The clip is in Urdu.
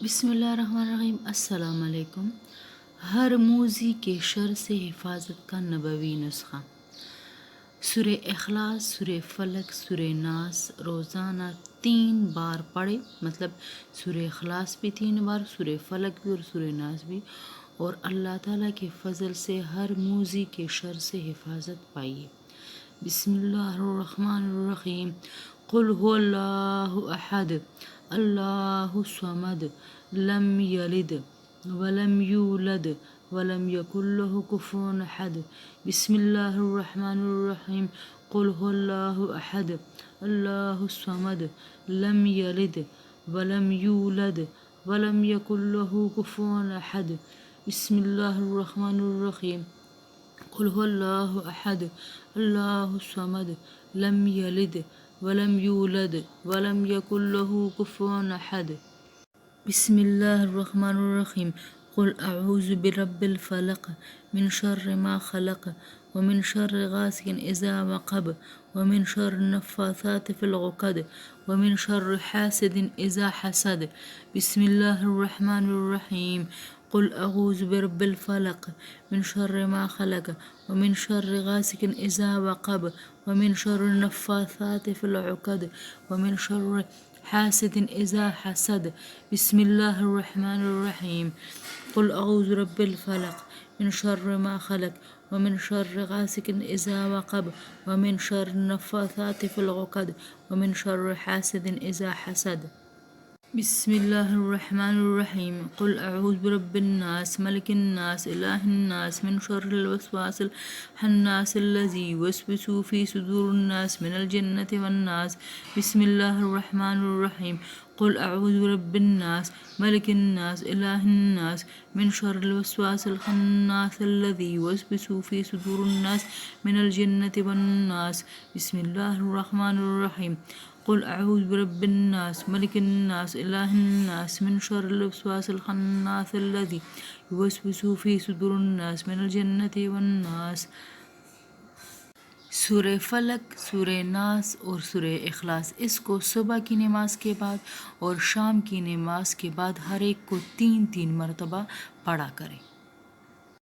بسم اللہ الرحمن الرحیم۔ السلام علیکم۔ ہر موذی کے شر سے حفاظت کا نبوی نسخہ۔ سورہ اخلاص، سورہ فلق، سورہ ناس روزانہ 3 بار پڑھے، مطلب سورہ اخلاص بھی 3 بار، سورہ فلق بھی اور سورہ ناس بھی، اور اللہ تعالیٰ کے فضل سے ہر موذی کے شر سے حفاظت پائیے۔ بسم اللہ الرحمن الرحیم۔ قل هو اللہ احد اللہ الصمد لم یلد ولم یولد ولم یکن له کفوا احد۔ بسم اللہ الرحمن الرحیم۔ قل هو اللہ احد اللہ الصمد لم یلد ولم یولد ولم یکن له کفوا احد۔ بسم اللہ الرحمن الرحیم۔ قل هو اللہ احد اللہ الصمد لم یلد ولم یولد ولم یکن له کفوا احد۔ بسم اللہ الرحمن الرحیم۔ قل اعوذ برب الفلق من شر ما خلق ومن شر غاسق اذا وقب ومن شر النفاثات في العقد ومن شر حاسد اذا حسد۔ بسم اللہ الرحمن الرحیم۔ قل اعوذ برب الفلق من شر ما خلق ومن شر غاسق اذا وقب ومن شر النفاثات في العقد ومن شر حاسد اذا حسد۔ بسم اللہ الرحمن الرحیم۔ قل اعوذ برب الفلق من شر ما خلق ومن شر غاسق اذا وقب ومن شر النفاثات في العقد ومن شر حاسد اذا حسد۔ بسم اللہ الرحمن الرحیم۔ قل اعوذ برب الناس ملک الناس الہ الناس من شر الوسواس الخناس الذی یوسوس فی صدور الناس من الجنة والناس۔ بسم اللہ الرحمن الرحیم۔ قل اعوذ برب الناس ملک الناس الہ الناس من شر الوسواس الخناس الذی یوسوس فی صدور الناس من الجنة والناس۔ بسم اللہ الرحمن الرحیم۔ قل اعوذ برب الناس ملک الناس الہ الناس من شر الوسواس الخناس الذی یوسوس فی صدور الناس من الجنة والناس۔ سورہ فلق، سورہ ناس اور سورہ اخلاص، اس کو صبح کی نماز کے بعد اور شام کی نماز کے بعد ہر ایک کو 3 مرتبہ پڑھا کریں۔